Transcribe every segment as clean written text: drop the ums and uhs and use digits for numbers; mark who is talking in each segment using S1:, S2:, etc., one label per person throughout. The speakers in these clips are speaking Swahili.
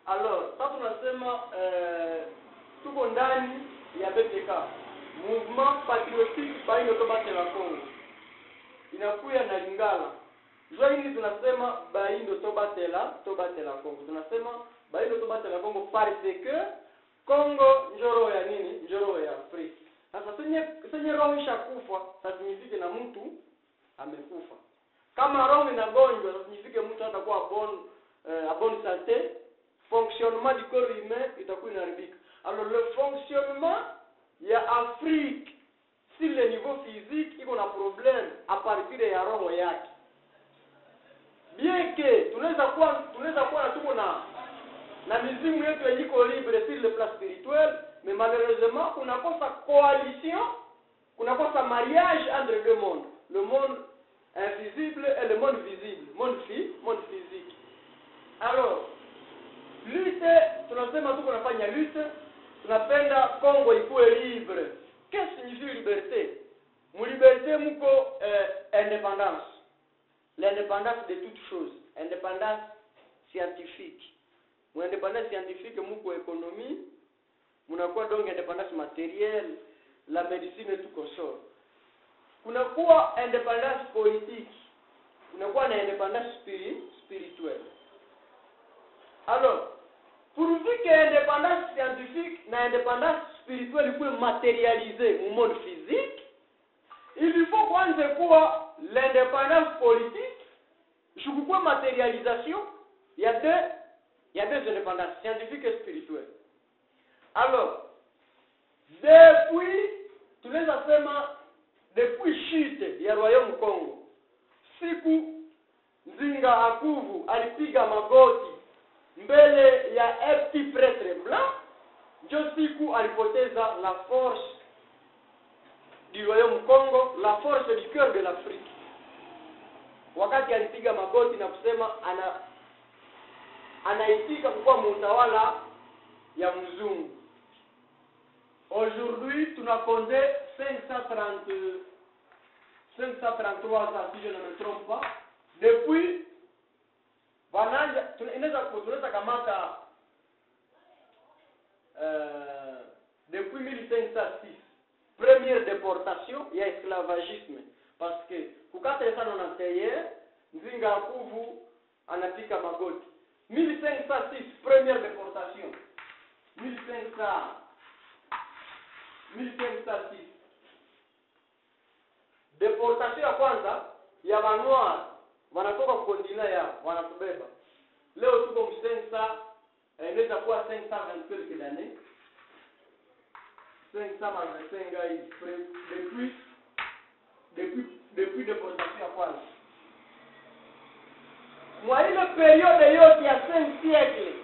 S1: Alors, sasa tunasema tuko ndani ya BPK, Mouvement Patriotique Baino Tobatela Congo. Inakuya na Lingala. Jua hili tunasema Baino Tobatela Congo. Tunasema Baino Tobatela Congo parce que Congo njoro ya nini? Njoro ya Afrika. Sasa senye roho ishakufa, sasa signifike na mtu amekufa. Kama roho inagonjwa, sasa signifike mtu hatakuwa bonne santé. Fonctionnement du corps humain itakuwa inaharibika. Alors le fonctionnement ya Afrique sur le niveau physique iko na problème à partir ya roho yake. Bien que tunaweza kuwa na tuko na mizimu yetu iko libre sur le plan spirituel, mais malheureusement kunakosa coalition, kunakosa mariage entre deux mondes, le monde invisible et le monde visible, monde physique. Alors lutte, tunasema tuko nafanya lutte, tunapenda Congo ikuwe libre. Qu'est-ce que signifie liberté? Mu liberté muko indépendance. L'indépendance de toutes choses, indépendance scientifique. Mu indépendance scientifique muko économie, munakuwa donc indépendance matérielle, la médecine et tout consort. Kunakuwa indépendance politique, kunakuwa na indépendance spirituelle. Alors, pourvu que l'indépendance scientifique et l'indépendance spirituelle puissent matérialiser au monde physique, il faut qu'on se quoi l'indépendance politique, je vous vois matérialisation, il y a deux indépendances, scientifiques et spirituelles. Alors, depuis chute, il y a le royaume Congo, siku Nzinga Akuvu alipiga magoti mbele ya petit prêtre blanc, Josiku alipoteza la force du royaume Congo, la force du cœur de l'Afrique. Wakati alipiga magoti na kusema anaitika kuwa mtawala ya mzungu. Aujourd'hui, tunapondé 533 ans, si je ne me trompe pas, depuis Vananja, tunaweza kamata depuis 1506, première déportation, il y a esclavagisme. Parce que, kukata sana na teye, Nzinga Akuvu, anapika magoti. 1506, première déportation. 1506. Déportation ya kwanza, ya Vanoir, wanatoka kondina ya wanatubeba. Leo tuko msensa inaweza kuwa 520 d'années. 525 depuis déportation ya kwanza. Mwa ile période yote ya 5 siècles,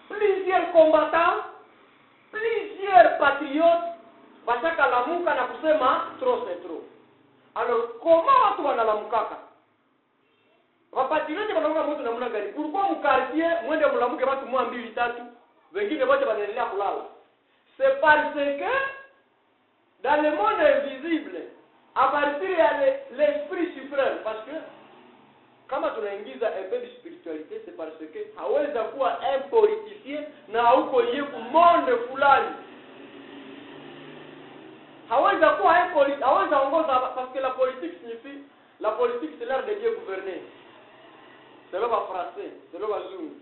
S1: plusieurs combattants, plusieurs patriotes wataka lamuka na kusema trop c'est trop. Alors comment watu wanalamukaka? Wapatriote wanaona mtu namna gani? Kulikuwa mkartie mwende mlamuke watu 2 3, wengine wote wanaendelea kulala. C'est parce que dans le monde invisible, à partir de l'esprit suprême, parce que kama tunaingiza un peu de spiritualité, c'est parce que haweza kuwa un politicien na huko yeku monde fulani. Haweza kuwa un politicien, haweza ongoza, parce que la politique signifie, la politique c'est l'art de Dieu gouverner. C'est le français, c'est le wazungu.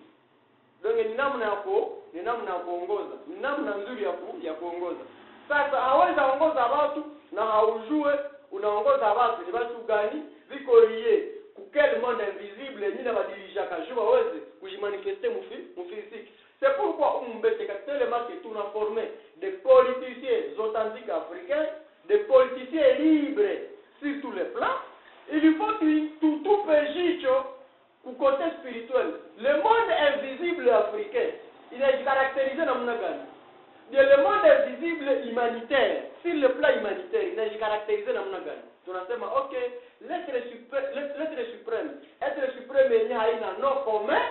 S1: Donc ni namna ya kuongoza, ni namna nzuri ya kuongoza. Sasa haweza ongoza watu na haujue unaongoza watu ni watu gani, viko lié quel monde invisible ni na badirija kajua waweze kujimanifester mu physique. C'est pourquoi umbete tellement que tu as formé des politiciens authentiques africains, des politiciens libres sur tous les plans. Il faut tout pejicho au côté spirituel. Le monde invisible africain, il est caractérisé dans mon gani. Le monde invisible humanitaire, sur le plan humanitaire, il est caractérisé dans mon gani. Tunasema OK, l'être suprême yenye haina no commun,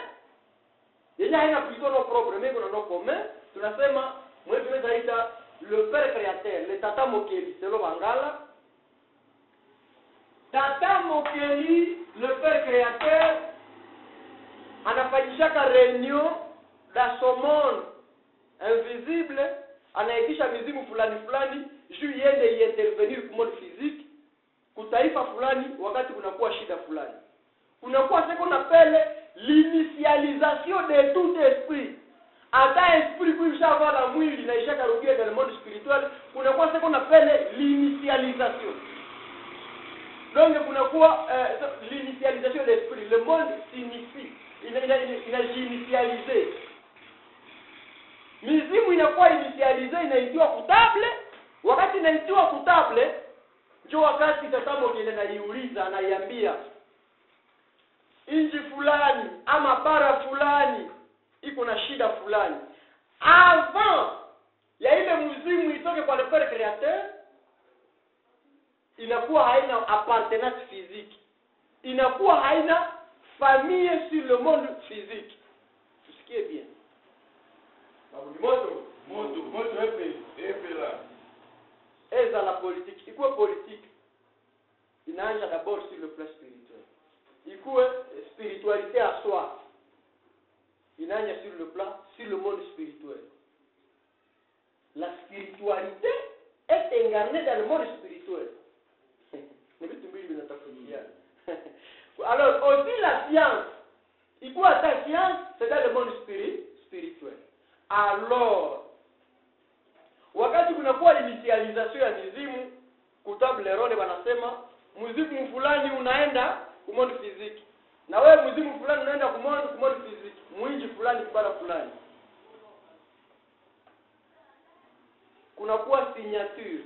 S1: yenye haina plutôt no propre, mais kuna no commun. Tunasema mwe tunaita le père créateur, le tata Mokeli, c'est le Bangala. Tata Mokeli, le père créateur, anafanyishaka réunion dans son monde invisible anaitisha mizimu fulani juu yende intervenir kwa monde physique kutaifa fulani wakati kunakuwa shida fulani. Kunakuwa ce qu'on appelle l'initialisation de tout esprit. Ata esprit kuishawa la mwili na ishakarudia dans le monde spirituel, kunakuwa ce qu'on appelle l'initialisation. Donc kunakuwa l'initialisation de l'esprit. Le monde s'initie. Il a initialisé. Mizimu inakuwa initialize, inaitiwa kutable. Wakati inaitiwa kutable, ndio wakati tatamo kile naiuliza, anaiambia inji fulani ama bara fulani iko na shida fulani. Avant ya ile mzimu itoke kwa le Père Créateur, inakuwa haina appartenance physique. Inakuwa haina famille sur le monde physique. Tusikie bien.
S2: Moto epe là.
S1: Eza la politique. Ikuwe politique. Inaanza d'abord sur le plan spirituel. Ikuwe spiritualité à soi. Inaanza sur le monde spirituel. La spiritualité est incarnée dans le monde spirituel. Alors aussi la science. Ikuwe ta science, c'est dans le monde spirituel. Alors wakati kunakuwa initialisation ya mizimu kutable role wanasema mzimu fulani unaenda ku monde physique na wewe mzimu fulani unaenda ku monde physique mwinji fulani kubara fulani kunakuwa signature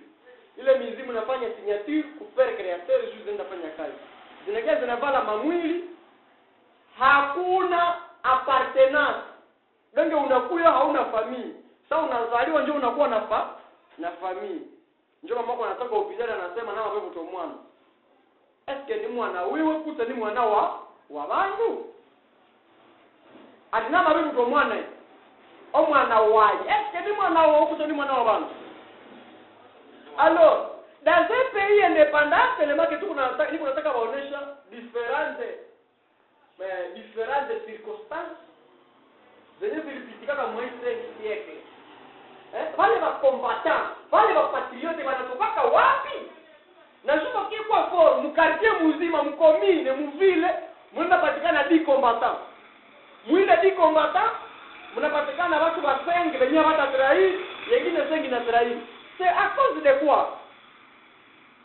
S1: ile mizimu inafanya signature ku Père Créateur juste zinaenda fanya kazi zinakia zinavala mamwili hakuna appartenance donc unakuya hauna famille. Sasa unazaliwa ndio unakuwa na famille. Ndio mama yako anataka upizana anasema na wewe mtoto mwana. Eske ni mwana wewe kuta ni mwana wa wangu? Adina wewe mtoto mwana. O mwana waje. Eske ni mwana wa kuta ni mwana wa wangu? Alors, dans un pays indépendant, tellement que tout nataka waonesha différentes circonstances. Zenye zilipitika kama mwezi siècle. Wale wa combattants, wale wa patriote wanatoka wapi? Na sio kwa for mkartie mzima mkomine mvile mnapatikana 10 combattants. Mwile 10 combattants mnapatikana watu wa 5 wenyewe watatrahi, wengine 5 na trahi. C'est à cause de quoi?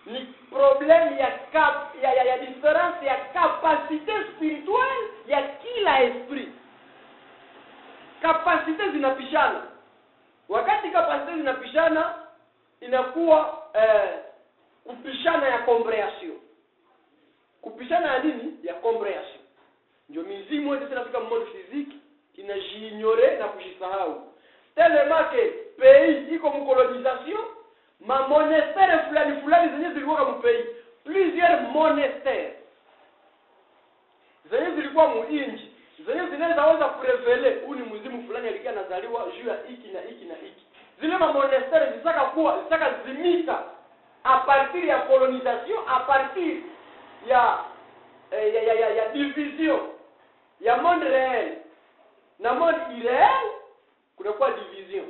S1: Ni problème ya différence ya capacité spirituelle ya kila esprit. Kapasite zinapishana. Wakati kapasite zinapishana inakuwa kupishana ya comprehension. Kupishana ya nini? Ya comprehension. Ndio mizimu yote inafika mode physique inajiignore na kujisahau. Tellement que pays iko mcolonisation, ma monastère fulani zenye zilikuwa mu pays, plusieurs monastères. Zenye zilikuwa mu inji zenye zinaweza kurevele huu ni mzimu fulani alikuwa anazaliwa juu ya hiki na hiki na hiki. Zile ma monastères zitaka zimika a partir ya colonisation, a partir ya division ya monde réel na monde irréel kunakuwa division.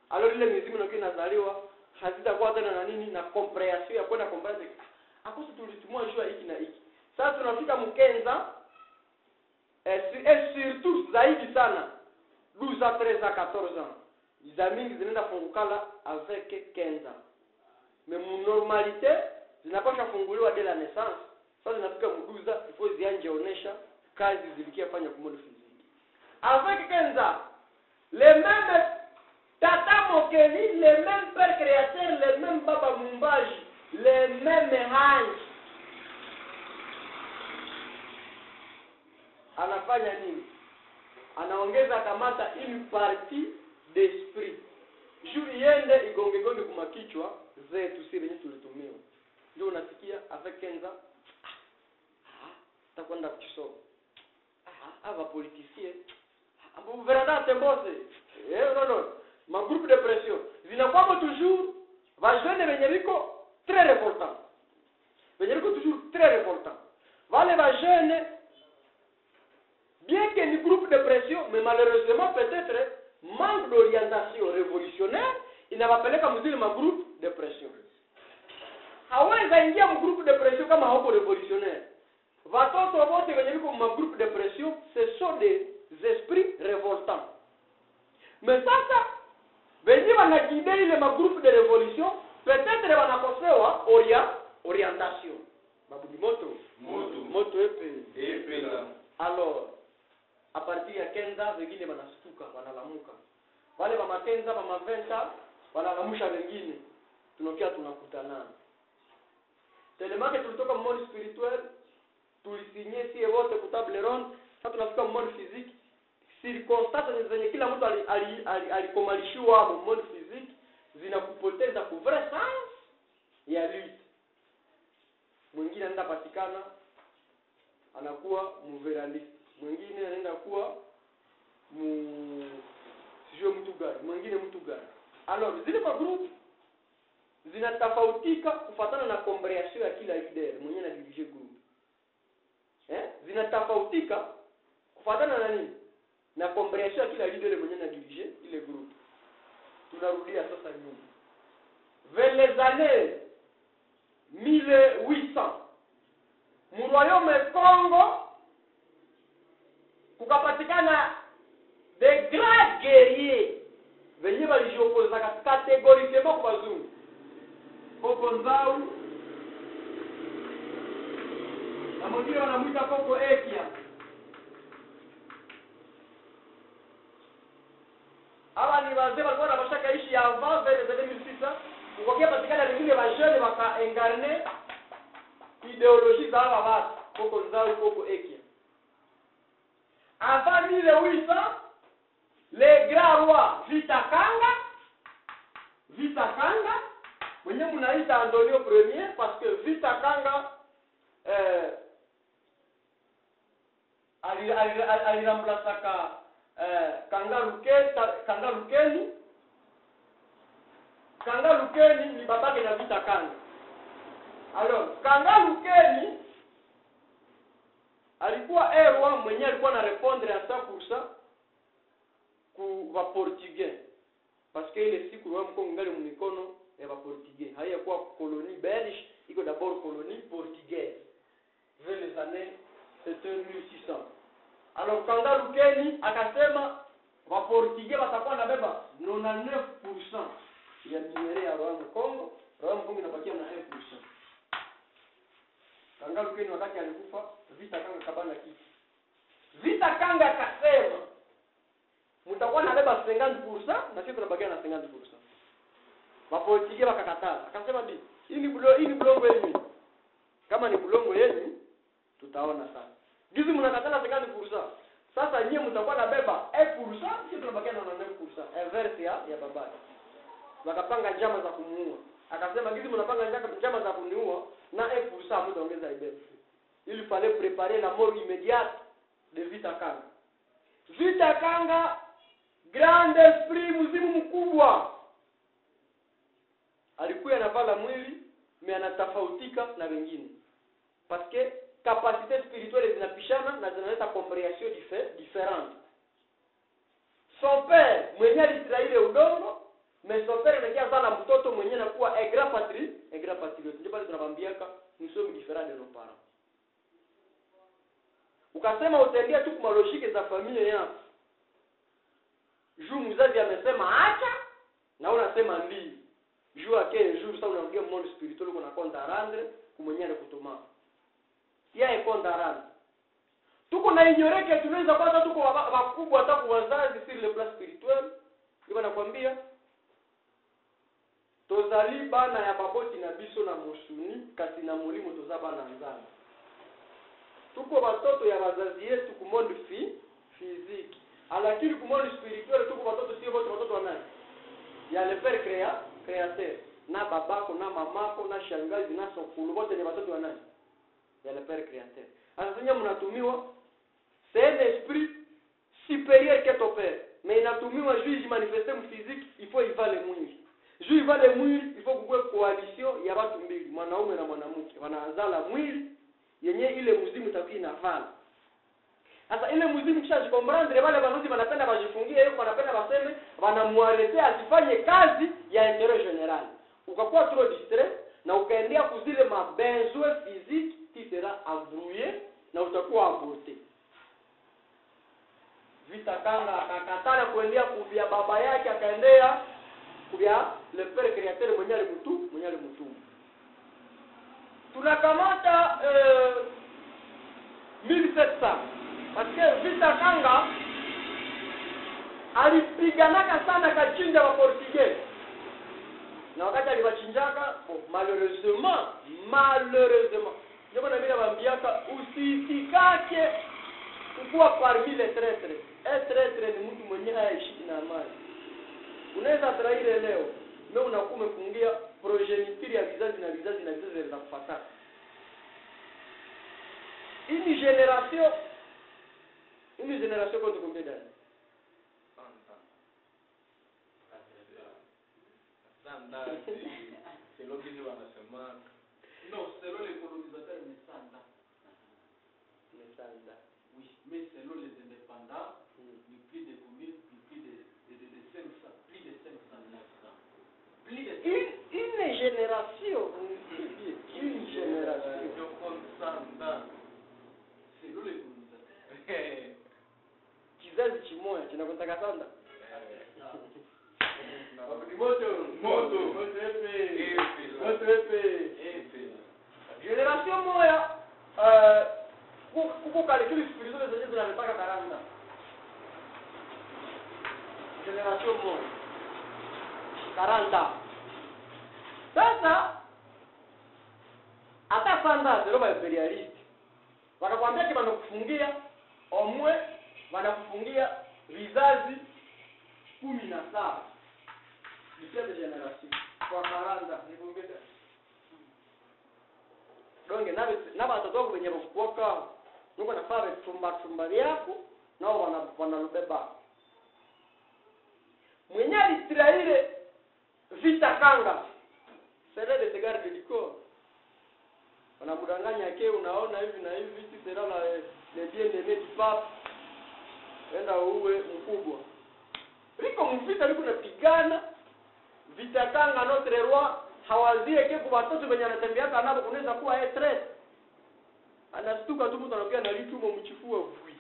S1: Alors ile mizimu inakuwa inazaliwa hazitakuwa tena na nini na comprehension ya kwenda comprendre akosi tulitumwa juu ya hiki na hiki. Sasa tunafika mkenza et surtout zaidi sana 12 à 13 à 14 ans. Zamingi zinaenda fungukala avec 15 ans. Mais mon normalité zinapaswa funguliwa dès la naissance. Sasa zinafika mduza il faut zianje onesha kazi zilikia fanya kwa monde physique. Avec 15 ans, les mêmes tata Mokeli, les mêmes père créateur, les mêmes baba Mumbaji, les mêmes hanji. Anafanya nini? Anaongeza kamata une partie d'esprit. Juu iende igonge kuma kichwa zetu sisi wenyewe tulitumiwa. Ndio unasikia avec 15 ans. Takwenda kusoma. Ava politicien. Ambo veranda tembose. Non. Ma groupe de pression. Zinakuwa toujours va jeune wenye biko très révoltant. Wenye biko toujours très révoltant. Vale va jeune bien que ni groupe de pression, mais malheureusement peut-être orientation revolutionnaire inawapeleka mzile magroup depression. Hawezi ingia mgroup depression kama hauko revolutionnaire. Watoto wote wenye wiko magroup depression ce sont des esprits révoltants. Mais sasa wenye wanajidai ile magroup de révolution peut-être wanakosewa orientation. Babu di moto epe la. Alors a partir ya kenza wengine wanastuka wanalamuka. Wale wa makenza wa maventa wanalamusha wengine. Tunokia tunakutana. Telemake tulitoka monde spirituel, tulisinye sie wote ku table ronde, sasa tunafika monde physique. Circonstances zenye kila mtu alikomalishiwa hapo monde physique zinakupoteza ku vrai sens ya lutte. Mwingine anaenda patikana anakuwa mveralist. Mwingine anaenda kuwa sio mtu gani, mwingine mtu gani. Alors zile magroup zinatofautika kufuatana na comprehension ya kila leader mwenye anadirige group. Zinatofautika kufuatana na nini? Na comprehension ya kila leader mwenye anadirige ile group. Tunarudia sasa nyuma. Vers les années 1800 mu royaume Congo kukapatikana des grands guerriers venye balijiopoza categoriquement kwa wazungu. Koko Nzau na mwingine wanamuita Koko Ekia. Hawa ni wazee walikuwa wanashaka ishi ya avant vers 2006 kukokia patikana wengine wa jeune wakaengarne ideologie za hawa watu Koko Nzau, Koko Ekia. Avant 1800 les grands rois Vita Kanga mwenye mnaita Antonio Premier parce que Vita Kanga aliramplaça Kanga Lukeni. Kanga Lukeni ni babake na Vita Kanga. Alors Kanga Lukeni alikuwa roi mwenye alikuwa na répondre à 100% ku va portugais parce que ile siku roi Mkongo ngali mikono ya ba portugais hayakuwa colonie belge, iko d'abord colonie portugaise vers les années 1600. Alors Kanga Lukeni akasema wa portugais watakuwa na beba 99% ya minere ya roi Mkongo, roi Mkongo inabakia na 1%. Kanga Lukeni wakati alikufa, Vita Kanga kabana kiti. Vita Kanga akasema mtakuwa na beba 50% na sisi tunabakia na 50%. Wapolitiki wakakataa. Akasema bi, hii ni bulongo yenu. Kama ni bulongo yenu tutaona sasa. Gizi mnakatana 50%. Sasa nyie mtakuwa na beba 1%, sisi tunabakia na 9%. Inverse ya babake. Wakapanga njama za kumuua. Akasema gizi mnapanga njama za kuniua na 1% mtaongeza ibebe. Il fallait préparer la mort immédiate de Vita Kanga. Vita Kanga, grand esprit mzimu mkubwa. Alikuwa anavala mwili, mais anatofautika na wengine. Parce que capacité spirituelle zinapishana na zinaleta compréhension différente. Son père mwenye alisiraile udongo, mais son père anakia zana mtoto mwenye anakuwa un grand patriote. Ndio pale tunabambiaka nous sommes différents de nos parents. Ukasema utendea tu kwa logique za familia yako. Juu mzazi amesema acha na unasema ndio. Juu yake juu sasa unaongea monde spirituel uko na konda rendre kumwenyana kutuma. Sia konda rendre. Tuko na ignoreke tunaweza kwanza tuko wakubwa hata kwa wazazi sur le plan spirituel. Ndio nakwambia tozali bana ya baboti na biso na musuni kasi na mulimo tozaba na nzana. Tuko watoto ya wazazi yetu ku monde physique. Lakini ku monde spirituel tuko watoto sio wote watoto wa nani? Ya le père créateur. Na babako na mamako na shangazi na sokulu wote ni watoto wa nani? Ya le père créateur. Anasema mnatumiwa c'est un esprit supérieur que ton père. Mais inatumiwa juu manifester mu physique, il faut y vale mwili. Juu y vale mwili, il faut kuwe coalition ya watu mbili, mwanaume na mwanamke. Wanaanzala mwili yenye ile muzimu itakuwa inavala. Sasa ile muzimu kisha jikombrandre wale wanazi wanapenda wajifungie hiyo wanapenda waseme wanamuarete asifanye kazi ya intérêt général. Ukakuwa trop distrait na ukaendea kuzile mabesoin physique, tu seras embrouillé na utakuwa aborté. Vita Kanga akakatana kuendea kuvya baba yake, akaendea kuvya le père créateur mwenye alimtuma. Tunakamata 1700 parce que Vita Kanga alipiganaka sana kachinja wa Portugais. Na wakati aliwachinjaka, malheureusement ndio maana mimi nawaambiaka usisikake kuwa parmi les traîtres. Traître ni mtu mwenye haishi na amani. Unaweza traire leo, leo unakuwa umefungia progeniture ya vizazi na vizazi za kufuata. Une génération contre combien d'années?
S2: 100 ans. C'est l'objet de la semence.
S3: Non, selon les colonisateurs, mais 100 ans. Oui, mais selon les indépendants, plus de combien? Plus de 500. Plus de 500, 900. Plus de 500.
S1: Une génération. Une génération.
S2: Je compte 100 ans.
S3: Selon les colonisateurs.
S1: Kizazi kimoja kinakontaka sana. Génération moya kuko calcul spirituel zenye zinataka 40. Génération moya 40. Sasa hata sanda zero ba imperialist wanakuambia kama wanakufungia omwe, wanakufungia vizazi 17 de génération kwa 40 nikumbuka. Donge na watoto wako wenye kupoka nuko nafaa tumba yako nao wanalubeba. Mwenye alitraire Vita Kanga c'est de garde du corps. Wanamdanganya yake, unaona hivi na hivi, tu seras le bien-aimé du pape. Enda uwe mkubwa. Liko mvita liko napigana. Vita Kanga notre roi hawazie kwa watoto wenye anatembea nao kunaweza kuwa stress. Anastuka tu mtu anakuja na litumo mchifua vui.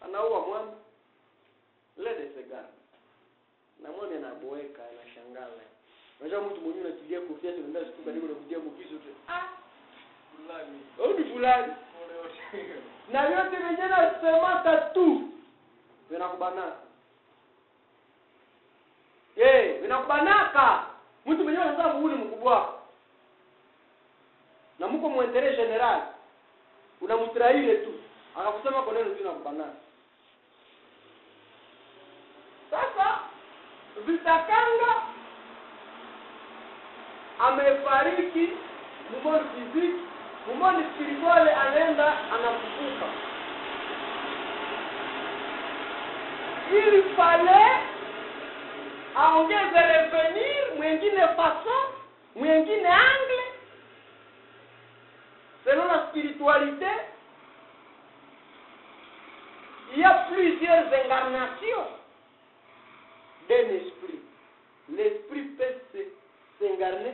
S1: Anaua mwana. Lede segara. Na mwana anaboeka, anashangala. Unajua mtu mwenyewe anatilia kofia tu ndio stuka ndio kudia mkizo tu. Fulani. Ni fulani. Na yote wenyewe nasema tu. Vinakubana. Vinakubanaka. Mtu mwenyewe anataka kuuli mkubwa. Na mko muentere general. Unamtraile tu. Akakusema kwa neno zinakubanaka. Sasa Vita Kanga amefariki mmoja physique, mmoja spiritual, anaenda anafufuka. Il fallait aongeze revenir, mwingine façon, mwingine angle. Selon la spiritualité, il y a plusieurs incarnations d'un esprit. L'esprit peut s'incarner,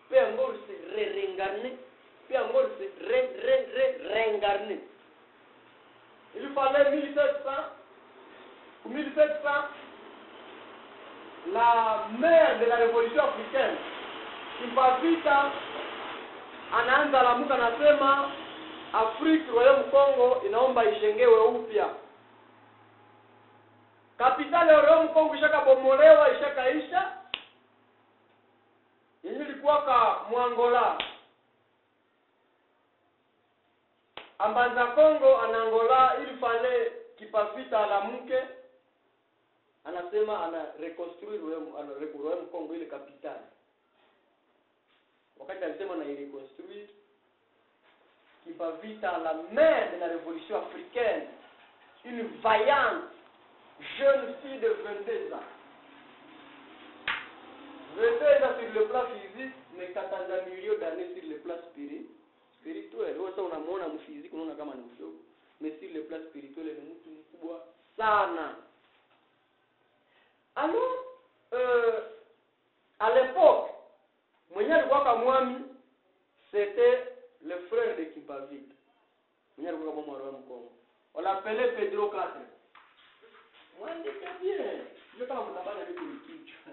S1: peut encore se réincarner, peut encore se réincarner. Il fallait 1700 ou 1700, la mère de la révolution africaine, Kipavita, anaanza lamuka anasema Afrika Royaume Congo inaomba ishengewe upya. Kapitali ya Royaume Congo ishakabomolewa, ishakaisha. Yenye ilikuwa ka Mwangola. Ambanza Congo anangola, ili fale Kipavita alamuke. Anasema ana reconstruire Royaume Congo ile kapitali. Wakati alisema na reconstruire, Kipavita, la mère de la révolution africaine, une vaillante jeune fille de 22 ans. 22 ans sur le plan physique, mais 40 millions d'années sur le plan spirituel. Wewe unamuona mfiziki unaona kama ni mdogo, mais sur le plan spirituel ni mtu mkubwa sana. Alors à l'époque mwenye alikuwa kamwami c'était le frère de Kimpavita. Mwenye alikuwa kama mwana wa Mkongo. On l'appelait Pedro Castro. Mwende bien. Ndio kama mtabana niko kichwa.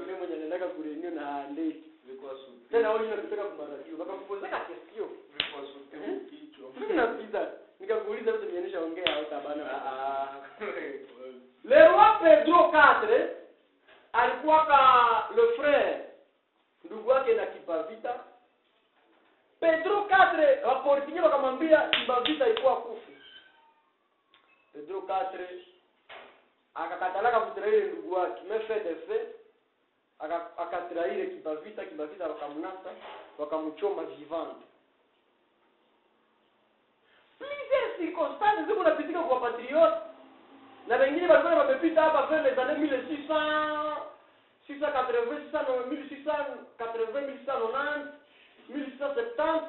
S1: Ndio mwenye anaenda kurenio na ndeti.
S2: Ilikuwa suti.
S1: Tena wao wanataka kumbarajio. Wakakupoza question.
S2: Ilikuwa suti kichwa.
S1: Sina pita. Nikakuuliza wewe tumeonyesha ongea au tabana. Le roi Pedro Castro alikuwa le frère ndugu wake na Kimpavita. Pedro Castro waportinye wakamwambia Kimpavita ilikuwa kufu. Pedro Castro akakatalaka kutraire ndugu wake, fait de fait akatraire Kimpavita, Kimpavita wakamnasa, wakamchoma vivant. Plusieurs circonstances ziko napitika kwa patriote na wengine walikuwa wamepita hapa vers les années 1600 680 1690 1670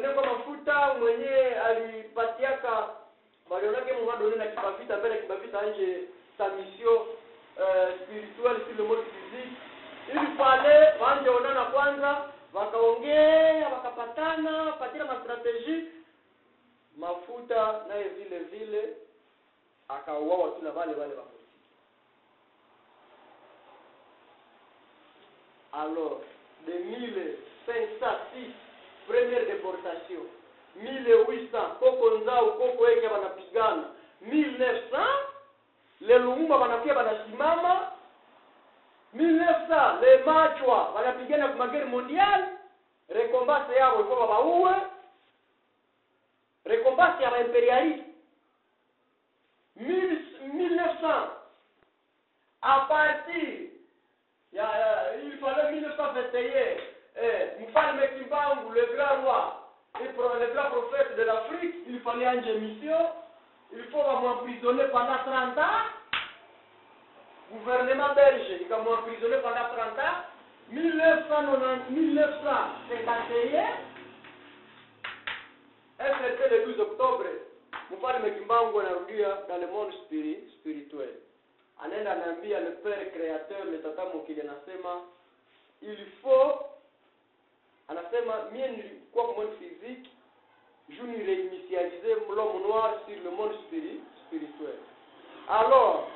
S1: nengo mafuta mwenye alipatiaka balionake mwadone na Kimpavita mbele Kimpavita anje sa mission spirituelle sur le monde physique. Il fallait wanje onana kwanza wakaongea wakapatana patina ma strategie mafuta naye vile vile akauawa tu na wale wapolitiki. Alors de 1506 première déportation, 1800 koko nzao koko eke wanapigana, 1900 le Lumumba wanakuja wanasimama, 1900 le machwa wanapigana kwa guerre mondiale, recompense yao ilikuwa baue, recompense ya impérialiste. 1900 à partir il fallait 1921 Mfalme Kimbangu le grand roi le grand prophète de l'Afrique, il fallait une mission, il faut m'emprisonner pendant 30 ans. Gouvernement belge il va m'emprisonner pendant 30 ans. 1951 c'était le 12 octobre Mfalme Kimbangu anarudia dans le monde spirituel. Anaenda anaambia le père créateur le tata Mokili anasema il faut anasema mie nilikuwa kwa monde physique je ni réinitialiser l'homme noir sur le monde spirituel. Alors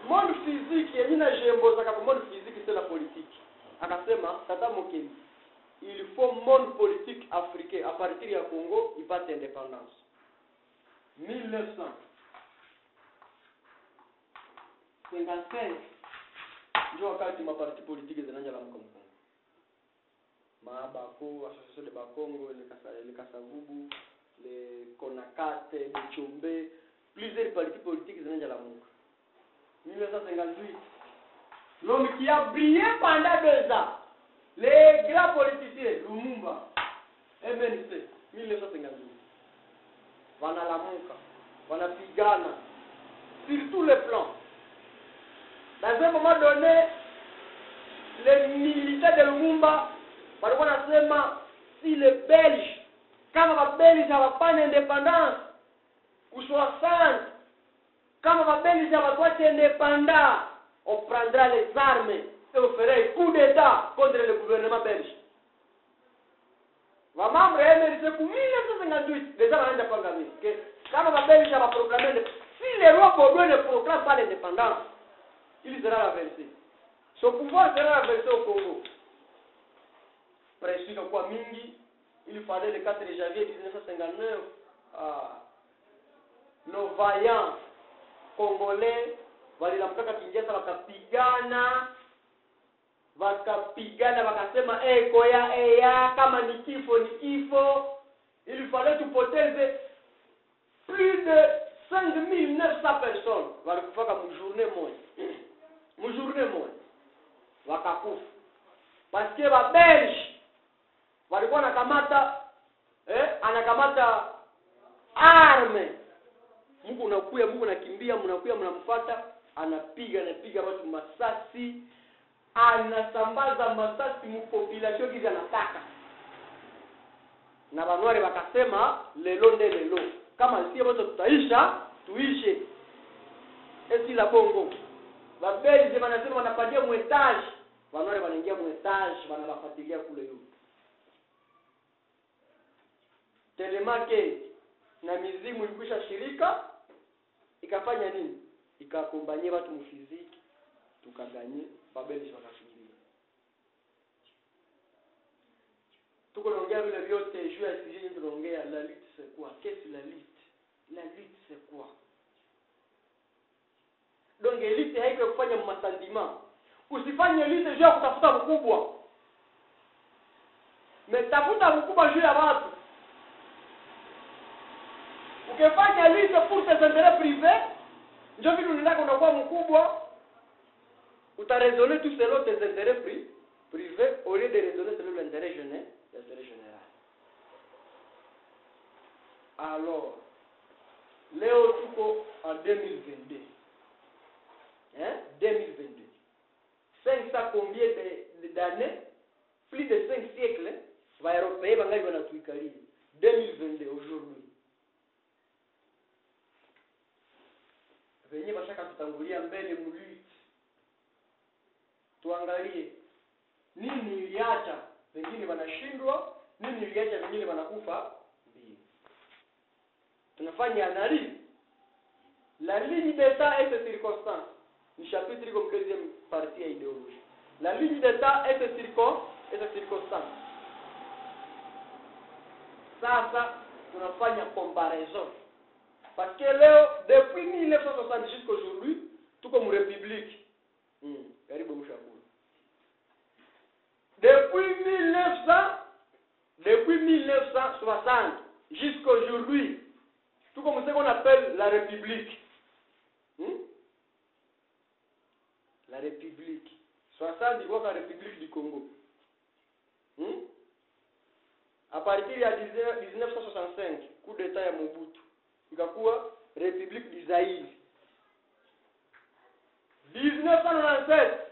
S1: monde physique yenye na jembo zaka kwa monde physique c'est la politique. Akasema tata Mokili il faut monde politique africain à partir ya Congo ipate indépendance. 1955 ndio wakati maparti politiki zinaanza la mkongo. Maabako, Association de Bakongo, le Kasavubu, le Konakate, le Chombe, plusieurs partis politiques zinaanza la mkongo. 1958 l'homme qui a brillé pendant 2 ans, les grands politiciens, Lumumba, MNC, 1958. Wanalamuka, wanapigana sur tous les plans. Dans un moment donné, les militaires de Lumumba walikuwa nasema si les Belges kama Wabelges hawapana independance ku 60 kama Wabelges hawatwache independance, on prendra les armes et on fera un coup d'état contre le gouvernement belge. Wamambre MRC ku 1958 déjà wanaanza panga mimi que kama Wabelges hawaproclamer si le roi Baudouin ne proclame pas l'indépendance, il sera renversé. Son pouvoir sera renversé au Congo. Pression kwa mingi, il fallait le 4 janvier 1959 nos vaillants congolais walilamkaka Kinshasa wakapigana wakasema koya eya kama ni kifo ni kifo. Il fallait tupoteze plus de 5900 personnes walikufaka mjournée moja wakakufa parce que ba Belge walikuwa anakamata arme. Mungu unakuya, Mungu nakimbia, mnakuya mnamfuata, anapiga watu masasi, anasambaza masasi mpopulation kizi anataka. Na banware wakasema lelo nde lelo. kama si wote tutaisha tuishe esi la Bongo babeli wanasema wanapadia mwetage wanao wanaingia mwetage wanawafuatilia kule juu telemake na mizimu ilikwisha shirika ikafanya nini ikakombanyia watu mfiziki tukaganye babeli wakafikiria tuko naongea vile vyote juu ya sisi tunaongea la lutte c'est quoi qu'est-ce la lutte c'est quoi donc lutte haiko kufanya masandima usifanye lutte juu ya kutafuta mkubwa mtafuta mkubwa juu ya watu ukifanya lutte pour tes intérêts privés ndio vitu nindako unakuwa mkubwa utarezoner tout selon tes intérêts privés au lieu de raisonner selon l'intérêt général. Alors, leo tuko en 2022. 2022. 500 combien d'années? Plus de 5 siècles. Va européens bangali wanatuikalia. 2022 aujourd'hui. Venye bashaka tutangulia mbele mluit. Tuangalie nini iliacha wengine wanashindwa, nini iliacha wengine wanakufa. Tunafanya analyse la ligne d'état et ses circonstances. Le chapitre comme deuxième partie à idéologie. La ligne d'état et ses circonstances. Ça tunafanya comparaison. Parce que leo depuis 1960 jusqu'à aujourd'hui tuko mu république. Karibu mshakuru. Depuis 1960 jusqu'à aujourd'hui tout comme ce qu'on appelle la République. La République. 60 dit quoi la République du Congo. À partir de 1965, coup d'état ya Mobutu. Ikakuwa République du Zaïre. 1997,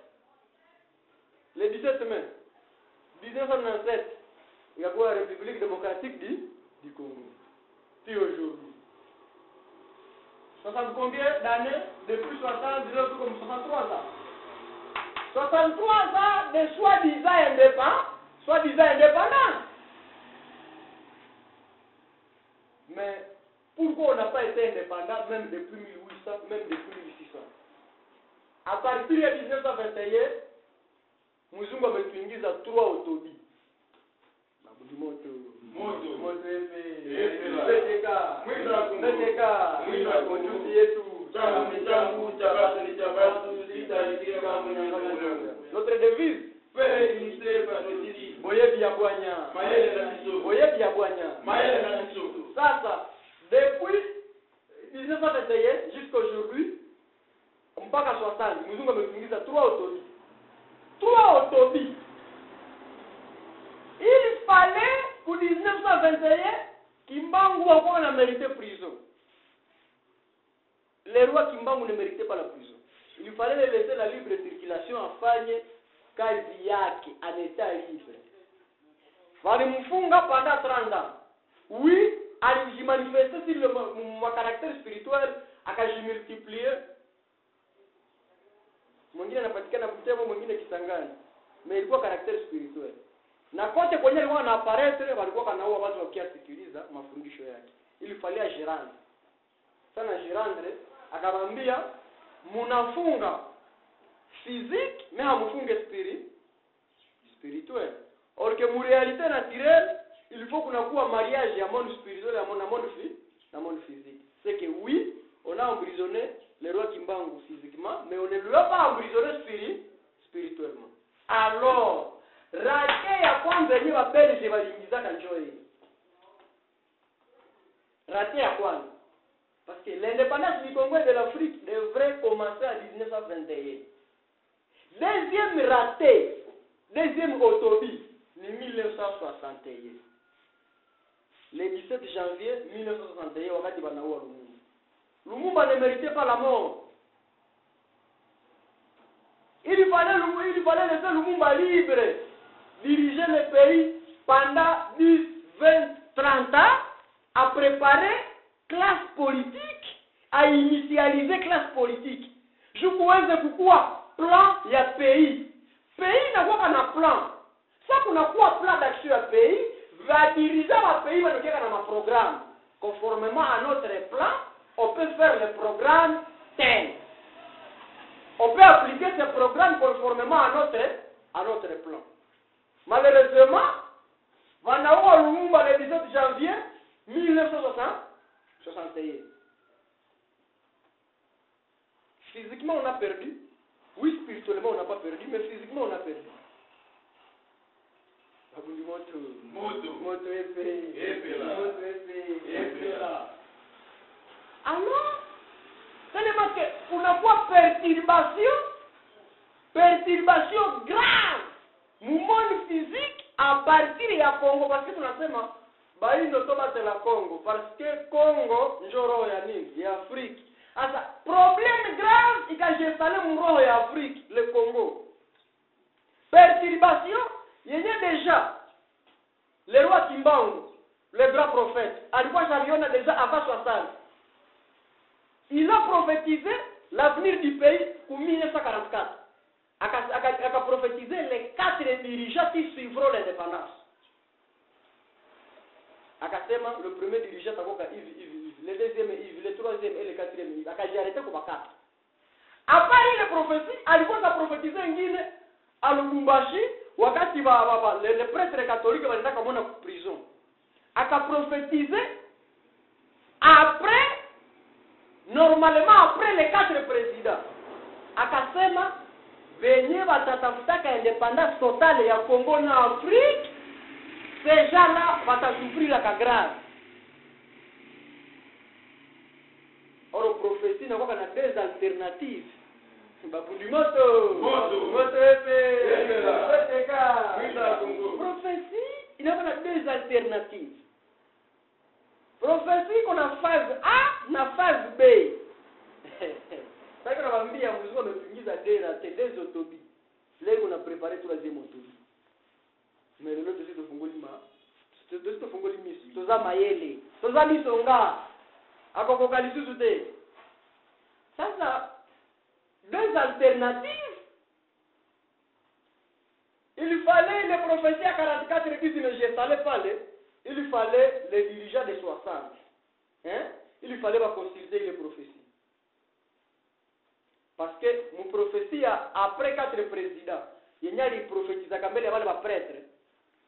S1: le 17 mai 1997, ikakuwa République démocratique du Congo. Puis aujourd'hui. 60 combien d'années? Depuis 60, disons comme 63 ans. 63 ans de soi-disant indépendants. Mais pourquoi on n'a pas été indépendant même depuis 1800, même depuis 1600? À partir de 1921, Muzungu ametuingiza 3 autobi. Moto notre devise sasa depuis 1921 jusqu'à aujourd'hui mpaka 60 Muzungu ametuingiza 3 autobi. Il fallait pour 1921 Kimbangu encore n'a mérité prison. Les rois Kimbangu ne méritaient pas la prison. Il fallait les laisser la libre circulation afanye kazi yake en état libre. Walimfunga pendant 30 ans. Oui, alijimanifester sur le caractère spirituel akajimultiplier. Mwingine anapatikana Butembo, mwingine Kisangani. Mais ilikuwa caractère spirituel. Na kote kwenye alikuwa na apparaître walikuwa kanaua watu wakiasikiliza mafundisho yake. Ili falia Girande. Sana Girande akamwambia munafunga physique mais hamfunge spirituel. Or que mu réalité naturelle, il faut qu'on ait un mariage à monde spirituel et à monde physique. C'est que oui, on a emprisonné le roi Kimbangu physiquement, mais on ne lui a pas emprisonné spirituellement. Alors, raté ya kwanza yenyewe wabeli waliingizaka njoo hii. Raté ya kwanza. Parce que l'indépendance du Congo et de l'Afrique devrait commencer en 1921. Deuxième raté, deuxième autobie, en 1961. Le 17 janvier 1961, wakati banaua Lumumba. Lumumba ne méritait pas la mort. Il fallait laisser Lumumba libre, diriger le pays pendant 10, 20, 30 ans, à préparer classe politique a initialisé classe politique je kuweze kukua plan ya pays inakuwa na plan ça kunakuwa plan d'action ya pays va diriger ma pays wanakiaka na maprogramme conformément à notre plan on peut faire le programme tel on peut appliquer ce programme conformément à notre plan malheureusement wanaua Lumumba le 17 janvier 1961 physiquement on a perdu oui spirituellement on n'a pas perdu mais physiquement on a perdu alors tellement que kunakuwa perturbation grave mu monde physique à partir ya Congo parce que tunasema bali ndo toba la Congo parce que Congo ndio roho ya nini ya Afrique asa problème grave ikajestale mu roho ya Afrique le Congo perturbation yenye déjà le roi Kimbangu le grand prophète alikuwa shaviona déjà avant 60 il a prophétisé l'avenir du pays pour 1944 aka prophétisé les 4 dirigeants qui suivront l'indépendance akasema le premier dirigeant takoka Yves, le deuxième Yves, le troisième et le quatrième Yves akajiarrêter kwa 4 après ile prophétie alikuwa prophétiser ingine à Lubumbashi wakati les prêtres catholiques wanaenda kamona prison akaprophétiser après normalement après les 4 présidents akasema venye watatafutaka indépendance totale ya Congo na Afrique ces gens-là watasouffrir la grave or prophétie na kwa na deux alternatives babundi moto prophétie inakuwa na deux alternatives prophétie kuna phase A na phase B sasa nawaambia mzungu amepungiza dera des autobi leo kuna préparer troisième autobi mais leo tufunguli misi toza mayele toza misonga akoko lisusu te sasa deux alternatives il fallait les prophéties à 44 qui ne j'installais pas il fallait les dirigeants de 60 il fallait pas consulter les prophéties parce que mon prophétie après 4 présidents il y a les prophéties à Kambele avant les prêtres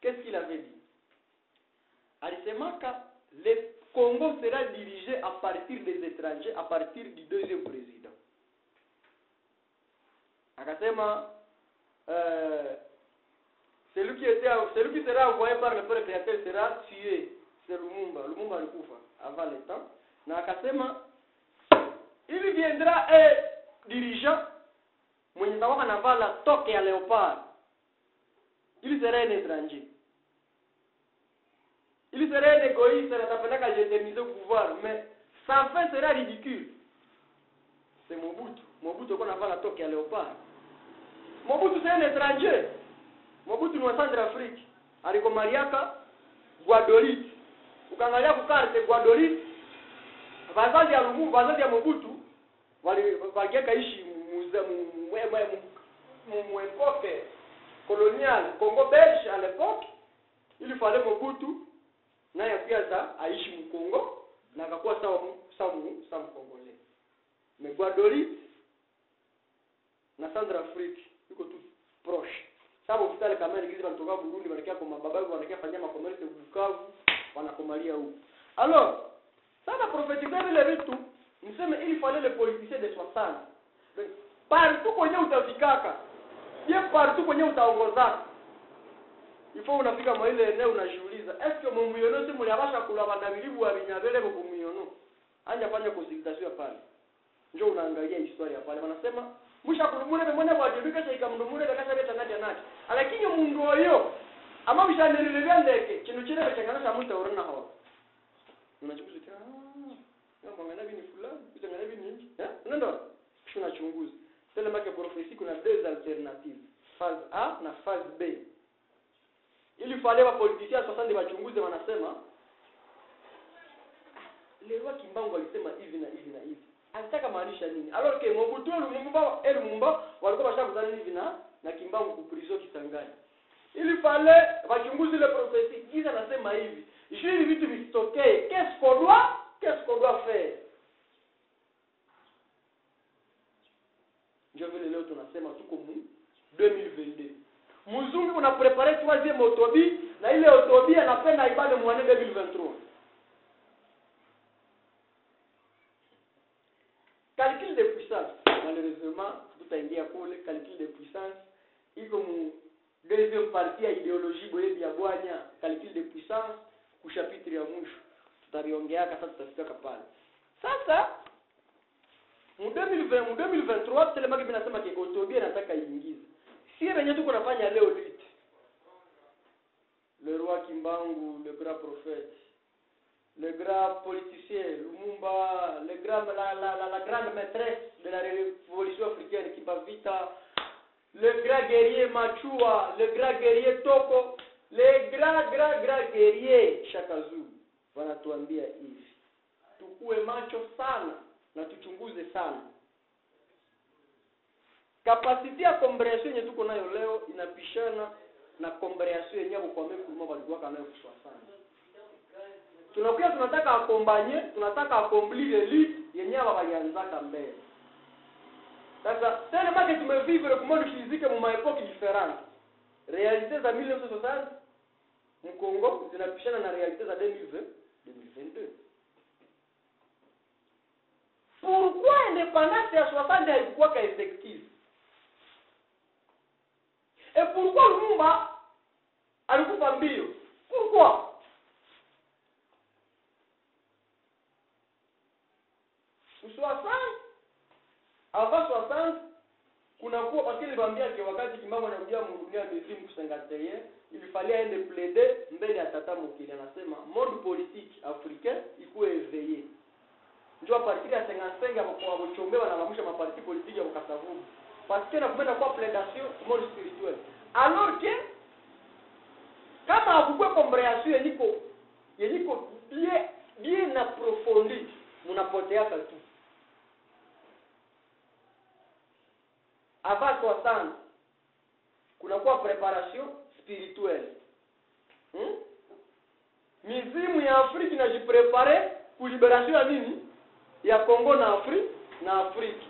S1: qu'est-ce qu'il avait dit alisema que le Congo sera dirigé à partir des étrangers à partir du deuxième président akasema celui qui sera envoyé par le peuple créateur sera tué c'est Lumumba alikufa avant le temps na akasema il viendra dirigeant mwenye tawa anavala toke ya léopard il sera un étranger il sera un égoïste atapeleka j'éterniser au pouvoir mais sa fin sera ridicule c'est Mobutu qu'on avala toke ya léopard Mobutu c'est un étranger Mobutu ni wa Centrafrique aliko Mariaka Guadolit ukaangalia kukarte Guadolit bazazi ya Lumumba bazazi ya Mobutu waliweka ishi mu époque coloniale Congo belge à l'époque il fallait Mobutu naye pia aishi mu Congo na akakuwa sawa Congolais mais Guadolit na Centrafrique iko tu proche sababu hospitali kama ile kizi wanatoka Burundi wanakia kwa mababu wanakia fanya makomerse Bukavu wanakomalia huko alors sasa prophétiser vile vitu niseme il fallait les politiciens de 60 partout kwenye utafikaka bien partout kwenye utaongozaka il faut unafika mwa ile eneo unajiuliza est-ce que mumuyono si mliabasha kula bandabilibu wa binyabele kwa mumuyono anja fanya consultation pale njoo unaangalia historia pale wanasema musha kulumule bemone kwa jibika cha ikamndumule bakasha beta nadia nati lakini mundu oyo ama bishanelelea ndeke kintu kile bachangana cha mtu urana hawa unajiuliza kama ngana bini fulani ngana bini nini unaenda tunachunguza tele make prophétie kuna deux alternatives phase A na phase B ili fallait wa politiciens 60 wachunguze wanasema le roi Kimbangu alisema hivi na hivi na hivi. Alitaka maanisha nini? Alors que Mobutu Lumumba walikuwa washakutana hivi na Kimbangu ku prison Kisangani. Il fallait wachunguzi ile prophecy giza nasema hivi. Hivi vitu visitokee. Qu'est-ce qu'on doit faire? Ndio vile leo tunasema tuko mu 2022. Mzungu una prepare 3e autobi na ile autobi anapenda ibade mu 2023. Calcul de puissance, malheureusement, tutaingia kule calcul de puissance iko mu deuxième partie ya idéologie boye ya bwanya calcul de puissance ku chapitre ya mwisho tutariongea sasa tutafika pale. Sasa mu 2023 telema kipi nasema ke autobia nataka iingize. Si wenye tuko nafanya leo lit. Le roi Kimbangu, le grand prophète, le grand politicien Lumumba, la grande maîtresse de la révolution africaine Kibavita, le grand guerrier Machua, le grand guerrier Toko, le grand guerrier Shakazu wanatuambia hivi. Tukue macho sana na tuchunguze sana. Kapasiti ya comprehension yenye tuko nayo leo inapishana na comprehension yenye kwa mekulu walikuwa kanayo kuswa sana. Tunakuwa tunataka akombanye, tunataka accomplir elite yenye walianzaka mbele. Sasa tena baki tumevivre kwa monde physique mu maepoque différentes. Réalité za 1960 mu Congo zinapishana na réalité za 2022. Pourquoi indépendance ya 60 haikuwa ka effective? Et pourquoi Lumumba alikufa mbio? Pourquoi? Avant 60 kunakuwa parce que niliwaambia kwa wakati Kimbangu anarudia mrudia mizimu kusengateye ilifalia aende plaider mbele ya Tata Mokili anasema monde politique africain ikuwe éveillé. Ndio parti ya 55 hapo kwa Chombe wanalamusha maparti politique ya Kasavubu. Parce que nakwenda kwa plaidation monde spirituel. Alors que kama hakukwe comprehension yeniko bien approfondie mnapotea tu. Avant 60 kunakuwa préparation spirituelle. Mizimu ya Afrika inajiprepare ku liberation ya nini? Ya Congo na Afrika.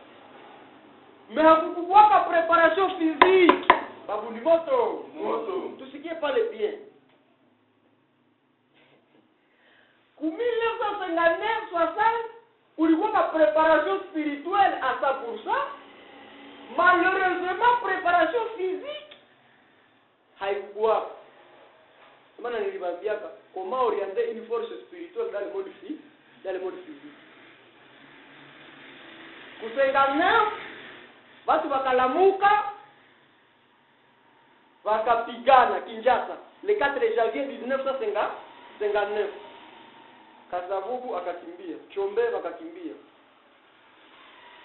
S1: Mais hakukuwa ka préparation physique. Babu ni moto. Tusikie pale bien. Ku 1959-60 kulikuwa ka préparation spirituelle à 100%. Malheureusement, préparation physique haikuwa. Maana niliwaambia comment orienter une force spirituelle dans le monde physique. Kusengana watu wakalamuka wakapigana Kinshasa le 4 janvier 1959. Kasavubu akakimbia, Chombe wakakimbia.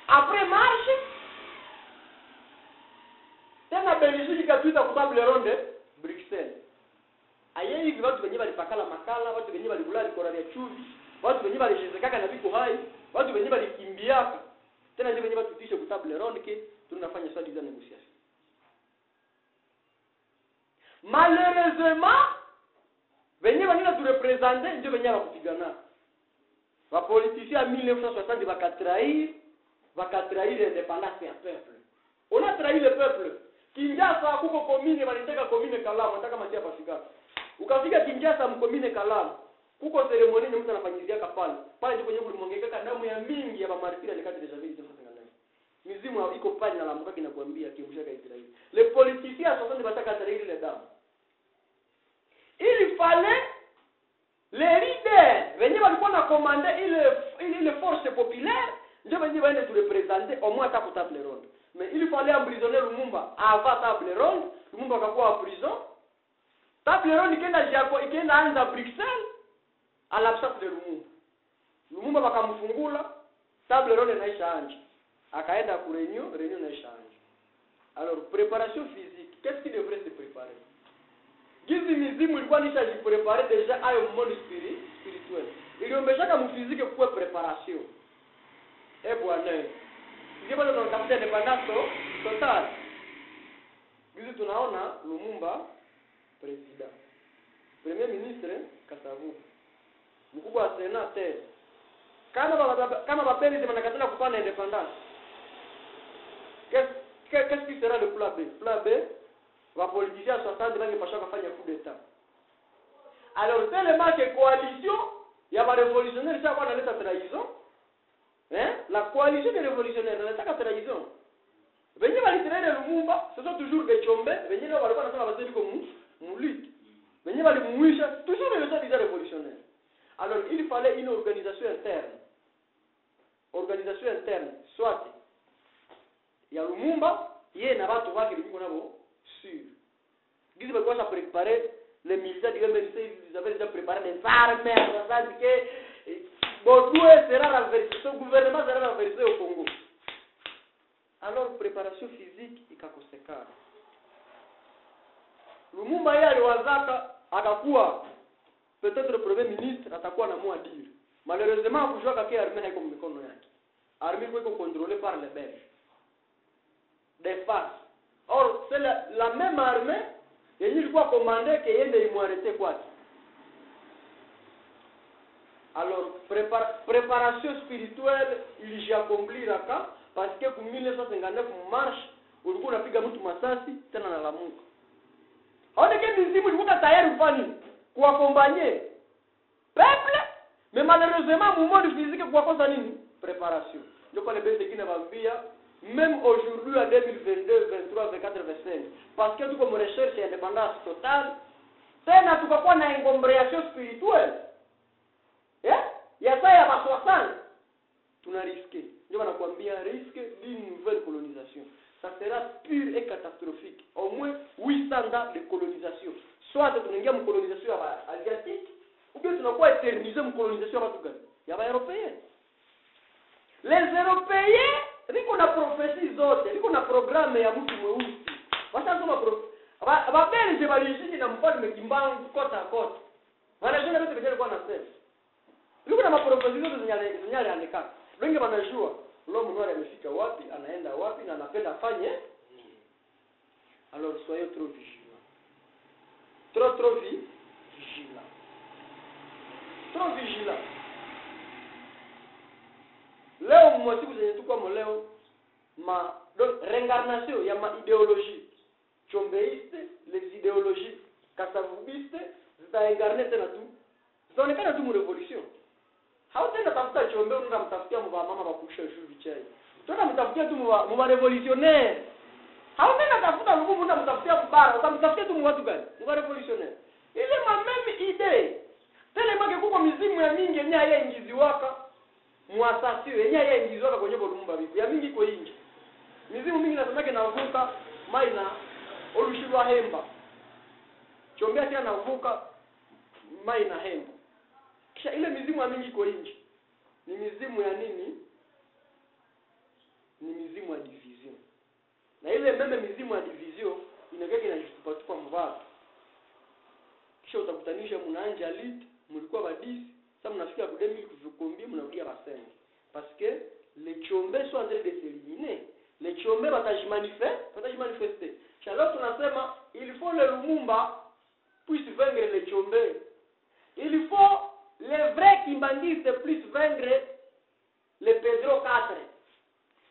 S1: Après marche tena Belgique ikapita kwa table ronde Bruxelles. Aye hivi watu wenyewe walipakala makala, watu wenyewe walikula likora ya chuvi, watu wenyewe walishezekaka na viko hai, watu wenyewe walikimbiaka. Tena ndio wenyewe tutishe kwa table ronde ke tunafanya swali za negotiation. Malheureusement wenyewe wanina tu representer ndio wenyewe wakupigana. Wa politiciens 1960 wakatrahir l'indépendance ya peuple. On a trahi le peuple. Kinshasa kuko commune walitaka commune Kalamu, nataka matia pasika. Ukafika Kinshasa mkomine Kalamu, kuko ceremony yenye mtu anafanyizia kapale. Pale ndipo kwenye kulimongeka damu ya mingi ya bamartiri ile kati ya Javi de Sangala. Mizimu iko pale na lamuka kinakuambia kimbusha kaitrai. Les politiciens sont bataka trahi ile damu. Il fallait les leaders wenye walikuwa na commander ile force populaire ndio wenye waende tu representer au moins hata table ronde. Mais il fallait emprisonner Lumumba avant table ronde. Lumumba akakuwa en prison. Table ronde ikaenda anza Bruxelles à l'absence de Lumumba. Lumumba wakamfungula, table ronde inaisha anje. Akaenda ku réunion inaisha anje. Alors préparation physique, qu'est-ce qui devrait se préparer? Gizi mizimu ilikuwa nishajiprepare déjà à un monde spirituel. iliombeshaka mfizike kwa preparation. Bwana. Ndio bado tunatafuta independence total. Hizi tunaona Lumumba president. Premier ministre Kasavu. Mkubwa wa Senate. Kama babeli wanakatana kupana independence. Qu'est-ce qui sera le plan B? Plan B, va politiciens 60 va passer à faire un coup d'état. Alors tellement que coalition, il y a des révolutionnaires ça va dans l'état trahison. Hein? La coalition des révolutionnaires dans l'état trahison. Venez va littérer le Lumumba, ce sont toujours des Tchombe, venez là on va pas dans la comme lutte. Venez va le mouisha, toujours les états révolutionnaires. Alors il fallait une organisation interne. Organisation interne, soit ya Lumumba, yeye na watu wake biko nabo sur. Gizi balikuwa sa préparer les militaires ils avaient déjà préparé des armes, ça dit que Bodoué sera renversé, ce gouvernement sera renversé au Congo. Alors préparation physique ikakosekana. Lumumba yeye aliwazaka akakuwa peut-être premier ministre atakuwa na mwa dire. Malheureusement kujua kake armée haiko mikono yake. Armée iko contrôlée par les Belges. Des farces. Or, c'est la même armée et il faut commander qu'il y ait des immoralités quoi. Alors, préparation spirituelle, il y a accompli là parce que pour 1959 marche, ulikuwa unapiga mtu masasi tena na lamuka. Haone que mizimu ilikuwa tayari kufanya kuaccompagner peuple, mais malheureusement moment de physique kwa kosa nini? Préparation. Ndio pale bese kina bambia même aujourd'hui en 2022, 23, 24, 25 parce que tout comme recherche et indépendance totale tena tukakuwa na ingombriation spirituelle ya saa ya baswasana tunarisque ndio wanakuambia risque d'une nouvelle colonisation ça sera pure et catastrophique au moins 800 ans de colonisation soit tunaingia mu colonisation ya asiatique ou bien tunakuwa éterniser mu colonisation ya watu gani ya ba européens les européens niko na profesi zote, niko na programu ya mtu mweusi. Wasasoma Babelge walishiki na mfalme Kimbangu kota kota. Wanajua vitu vile kwa nasema. Niko na maprofesi zote zenye andika. Wengi wanajua leo mnwari amefika wapi, anaenda wapi na anapenda afanye. Alors soyez trop vigilants. Trop vigilants. Trop vigilants. Leo mwasiku zenye tukwa leo donc réincarnation ya ma idéologie chombeiste les idéologies kasavubiste zitaincarner tena tu zitaonekana tu mu revolution. Hautenda tafuta chombe unataka mtafutia mama bakusha shuvi chai. Tuna mtafutia tu mu revolutionnaire. Hautenda tafuta Lumumba unataka mtafutia mbara, utamtafutia tu mu watu gani? Mu revolutionnaire. Ile même idée. Tellement que kuko mizimu ya mingi yenye haya ingizi waka muasasio yenye yeye ingizwa kwenye Lumumba bibi ya mingi kwa inji mizimu mingi nasemake navuka maina olushirwa hemba chombea tena navuka maina hemba kisha ile mizimu ya mingi kwa inji ni mizimu ya nini? Ni mizimu ya division na ile meme mizimu ya division inagege na jitupatupa mvaa kisha utakutanisha mnaanja lit mlikuwa badisi. Ça mnafika ku 2000 kuvukombia mnarudia basema parce que les Tchombe sont en train de s'éliminer. Les Tchombe manifester. Charlotte tunasema il faut le Lumumba puisse vaincre les Tchombe. Il faut les vrais kimbandistes puissent vaincre les Pedro 4.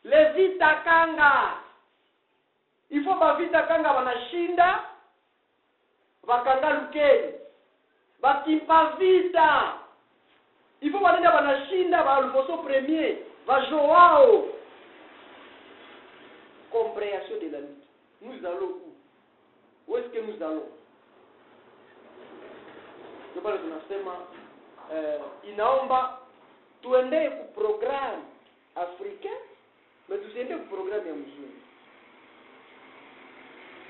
S1: Les Vita Kanga. Il faut ba Vita Kanga wanashinda bakanga Lukeni. Bakimpa Vita. Il faut aller dans la Chine, dans le Bosso premier, va Joao. Compréhension de la lutte. Nous allons où? Où est-ce que nous allons? Je parle de nasema inaomba tuende ku programme africain, mais tusiende ku programme ya mzungu.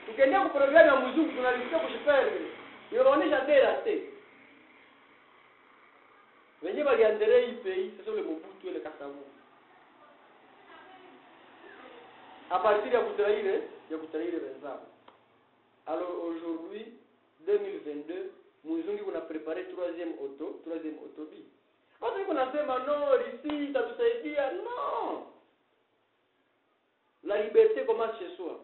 S1: Tukienda ku programme ya mzungu tunalisikia kushipere. Yoronisha derate. Venye baliandere hii pays, c'est le Mobutu et le Kasavu. À partir ya kutraire wenzao. Alors aujourd'hui 2022, Muzungi kuna préparé troisième autobi. Watu wiko nasema no, Russie itatusaidia. No. La liberté commence chez soi.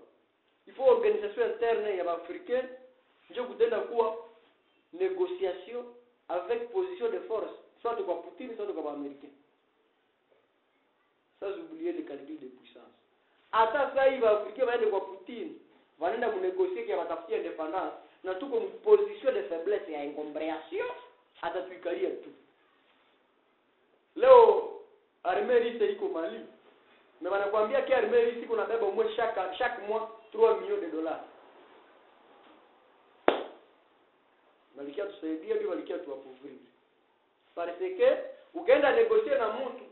S1: Il faut organisation interne ya Africains ndio kutenda kuwa négociation avec position de force, soit kwa Putin, soit kwa Américain. Sans oublier les calculs de puissance. Hata sasa hivi Afrika waende kwa Putin, wanaenda kunegocier kwa watafutia independence na tuko mu position de faiblesse ya incompréhension, hata tuikalia tu. Leo armée russe iko Mali. Mais wanakuambia kia armée russe iko nabeba mwe chaque mois 3 millions de dollars. Walikia tusaidia ndio walikia tuwapovri. Parce que ukaenda negocier na mtu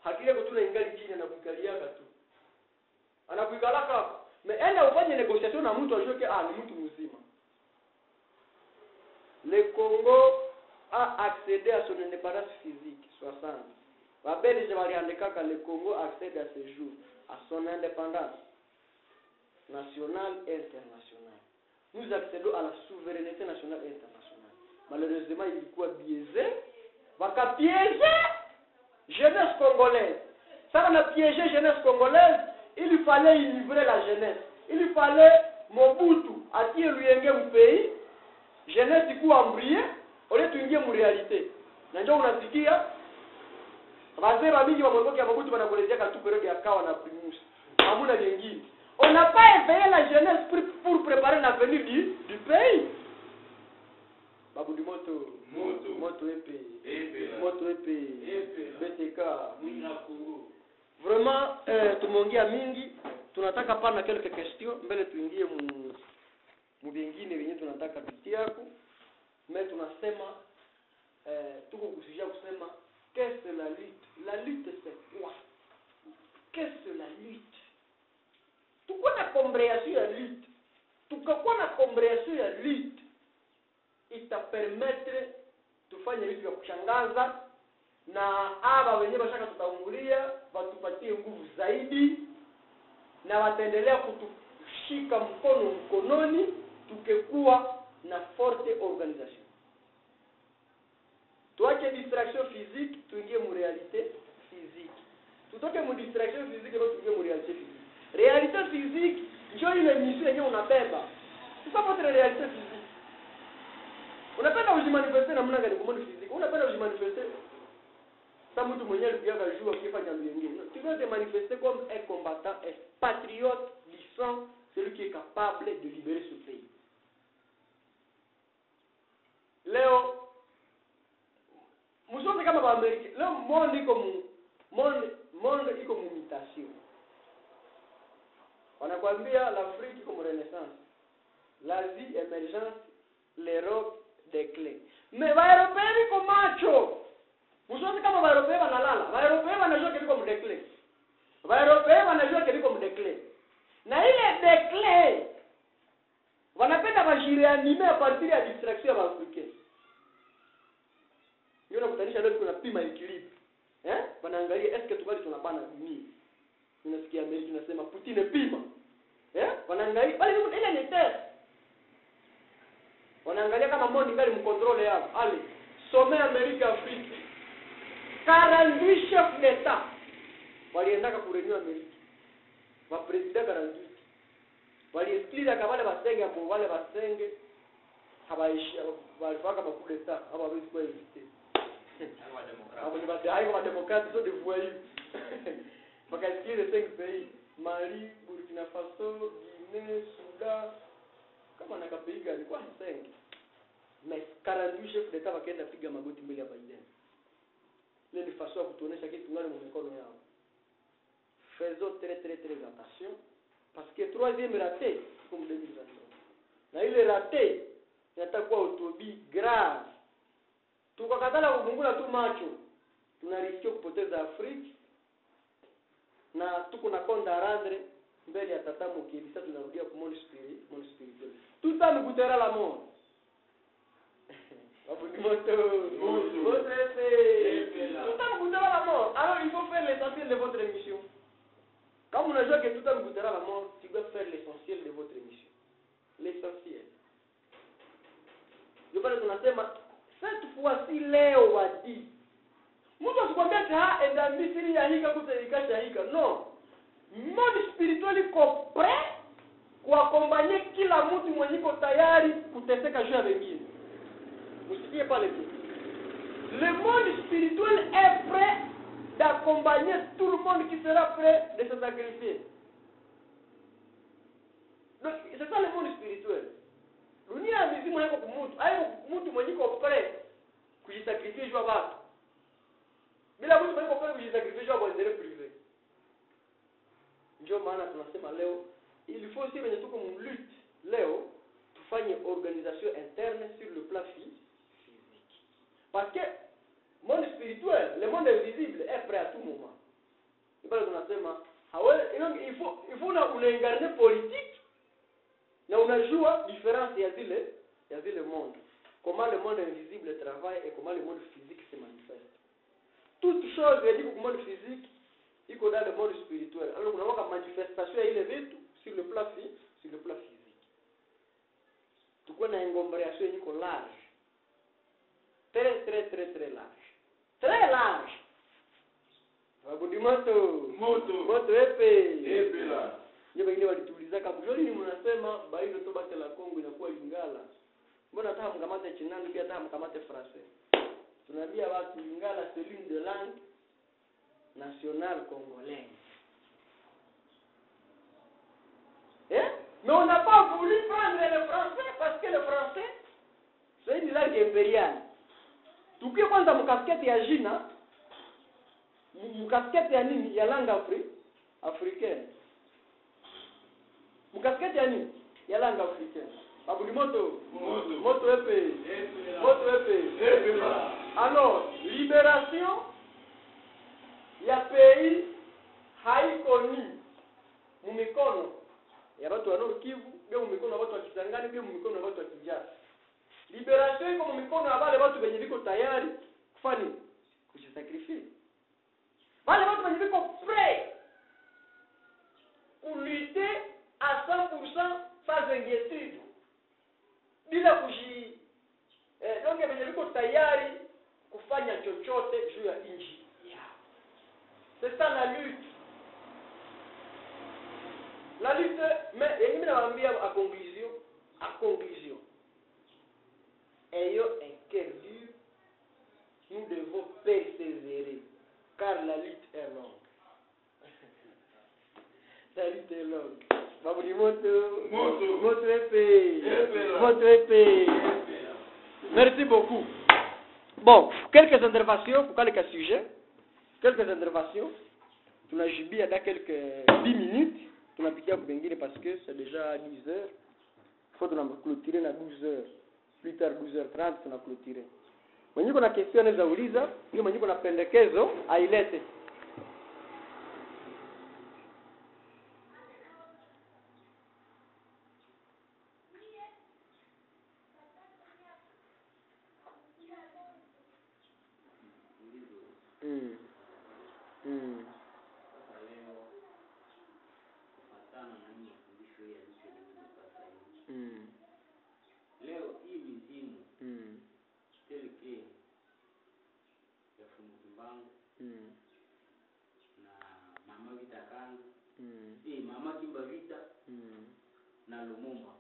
S1: hakika kutuna ingali chini na kuikaliaka tu. Anakuikalaka. Enda ufanye negotiation na mtu ajoke ni mtu mzima. Le Congo a accédé à son indépendance physique 60. Wabelge waliandikaka le Congo accède à ce jour à son indépendance nationale et internationale. Nous accédons à la souveraineté nationale et internationale. Malheureusement, ilikuwa biaisé. Wakapiéger jeunesse congolaise. Ça on a piégé jeunesse congolaise, il fallait y livrer la jeunesse. Il fallait Mobutu atie Luyenge mu pays. Jeunesse ikuwa embrye, ole tuingie mu réalité. Na ndio unasikia wazee wa mingi wa Mobutu ya Mobutu wanakuelezea katu periode ya kawa na primus. Hamuna lingine. On n'a pas éveillé la jeunesse pour préparer l'avenir du pays. Babu du moto épée. Moto épée. BTK. Vraiment tumeongea mingi, tunataka pana quelques questions mbele tuingie mu vingine wenye tunataka tutiako. Mais tunasema tuko kusijia kusema qu'est-ce que la lutte? La lutte c'est quoi? Qu'est-ce que la lutte? Tuko na compréhension ya lutte. Tukakuwa na compréhension ya lutte itapermettre tufanye vitu vya kushangaza na aba wenyewe bashaka tutaungulia watupatie nguvu zaidi na wataendelea kutushika mkononi tukekuwa na forte organisation. Tuache distraction physique tuingie mu réalité physique. Tutoke mu distraction physique ndio tuingie mu réalité physique. Réalité physique ndio ile mission yenyewe unabeba. Sasa votre réalité physique. Unapenda ujimanifeste na mna gani kwa monde physique? Unapenda ujimanifeste kama mtu mwenyewe alipiga juu akifanya mengine. Tu dois te manifester comme un combattant, un patriote du sang, celui qui est capable de libérer ce pays. Leo msonge kama ba Amerika. Leo monde iko mu mutation. Wanakuambia l'Afrique comme renaissance, l'Asie émergence, l'Europe déclin. Mais ba Européens iko macho. Msonge kama ba Européens wanalala. Ba Européens wanajua kiliko mu déclin. Ba Européens wanajua kiliko mu déclin. Na ile déclin wanapenda bashirianime a partir ya distraction ya Africains. Yule nakutanisha leo kuna pima equilibre. Wanaangalia est-ce que tukali tunabana dunia. Unasikia Amerika inasema Putin pima. Wanaangalia bali ile ni test. Wanaangalia kama monde ngali mkontrole yao. Ali, sommet Amerika Afrika. 42 chefs d'État. Waliendaka kureunion Amerika. Wa president 48. Waliexclure kabale basenge hapo wale basenge habaishia walifaka ba coup d'État hawawezi kwa éviter. Hapo ni badai wa démocrate so de voyous. Wakaisikia les 5 pays Mali, Burkina Faso, Guinée, Soudan kama nakapiga alikuwa 5. Mais 48 chefs d'État wakaenda piga magoti mbele ya Biden. Ile ni façon ya kutuonesha kitu ngani mu mikono yao. Faisons très attention parce que troisième raté comme 2023. Na ile raté yatakuwa utobi grave. Tukakatala kufungula tu macho. Tunariskio kupoteza Afrika. Na tuko na konda randre mbele ya tatamu kibisa tunarudia kwa monde spirituel. Tout ça nous coûtera la mort. Tout ça nous coûtera la mort. Alors il faut faire l'essentiel de votre émission. Quand vous n'avez que tout ça vous coûtera la mort, tu dois faire l'essentiel de votre émission. L'essentiel. Je parle tunasema cette fois-ci leo wadi Mtu asikwambia ati enda Misri ya hika kutelikasha hika. No. Monde spirituel iko prêt kuakompanye kila mtu mwenye iko tayari kuteseka juu ya wengine. Msikie pale tu. Le monde spirituel est prêt d'accompagner tout le monde qui sera prêt de se sacrifier. Donc, c'est ça le monde spirituel. Dunia ya mizimu haiko kumutu. Haiko mtu mwenye iko prêt kujisakrifia juu ya watu. Bila mtu mwenye iko prêt kujisakrifia juu ya intérêt privé. Ndio maana tunasema leo il faut si venye tuko mlutte leo tufanye organisation interne sur le plan physique. Parce que monde spirituel, le monde invisible est prêt à tout moment. C'est pas tunasema il faut unaincarner politique na unajua différence ya zile monde. Comment le monde invisible travaille et comment le monde physique se manifeste. Toute chose est dit pour le monde physique iko dans le monde spirituel. Alors kuna waka manifestation ya ile vitu sur le plan physique. Tukua na engombriation iko large. Très large. Très large. Wabundi moto epe la. Ndio wengine walituuliza kama joli ni mnasema baino to bate la Kongo inakuwa Lingala. Mbona hata mkamate Chinani pia hata mkamate Français. Tunaambia watu Lingala c'est l'une des langues nationales congolaises. Mais on n'a pas voulu prendre le français parce que le français c'est une langue impériale. Tukiwa kwanza mkasketi ya jina, mkasketi ya nini ya langue africaine. Mkasketi ya nini ya langue africaine. Babuli moto epe. Alors, libération ya pays haiko ni mumikono ya watu wa Nord Kivu, bio mumikono ya watu wa Kisangani, bio mumikono ya watu wa Kijasa. Liberation iko mumikono ya wale watu wenye liko tayari kufanya kujisakrifia. Wale watu wenye liko prêt pour lutter à 100% sans inquiétude. Bila donc wenye liko tayari kufanya chochote juu ya nchi yao. C'est ça la lutte. La lutte, mais il m'a envoyé à conclusion. Ayant un cœur dur, nous devons persévérer, car la lutte est longue. La lutte est longue. Babuli moto épée. Merci beaucoup. Bon, quelques interventions pour quelques sujets. Quelques interventions. Tunajibia dans quelques 10 minutes. Tunapitia kubengine parce que c'est déjà 10 heures. Il faut clôturer à 12 heures. Plus tard 12h30 tunaclôturer. Mwenye kuna question anaweza uliza, hiyo mwenye kuna pendekezo ailete.
S2: Leo hii mizimu teleke ya Fungutimbangu na mama Vita Kangu mama Kimba Vita na Lumumba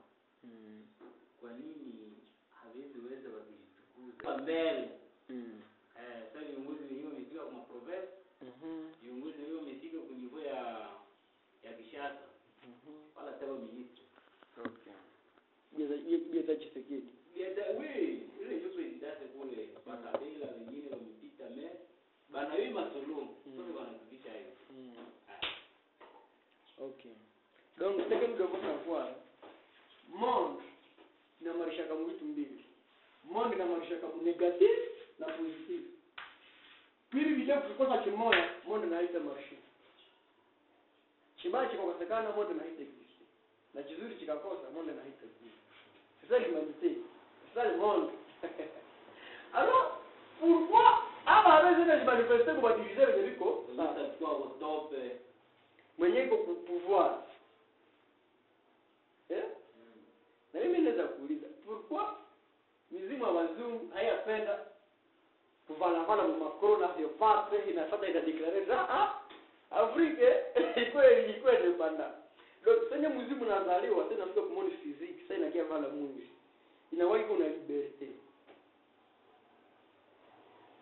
S2: kwa nini hawezi weza kujitukuza mbele sasa viongozi hiyo miziki kwa province viongozi hiyo miziki kwa niveau ya Kishasa wala taba ministri.
S1: Okay. Bieza Chisekedi.
S2: Ile ndio presidente kule Makabila wengine wamepita bana hiyo masolo sio wanakubisha hiyo.
S1: Okay. Donc c'est comme devons savoir monde na marisha kama vitu mbili. Monde na marisha kama negative na positive. Pili vile kukosa kimoya monde na haita marisha. Chibaya kikosekana monde na haita existe. Na kizuri kikakosa monde na haita existe. C'est ça l'humanité. C'est ça le monde. Alors, pourquoi avec les manifester pour diviser les ricos?
S2: Ça soit au top.
S1: Mwenye iko pouvoir. Na mimi naweza kuuliza, pourquoi mizimu ya wazungu hayapenda kuvala mu makrona ya sasa itadeclare Afrique iko independent. Donc senye mzimu nazaliwa tena mtu kumoni physique sasa inakia vala Mungu. Inakuwa iko na liberté.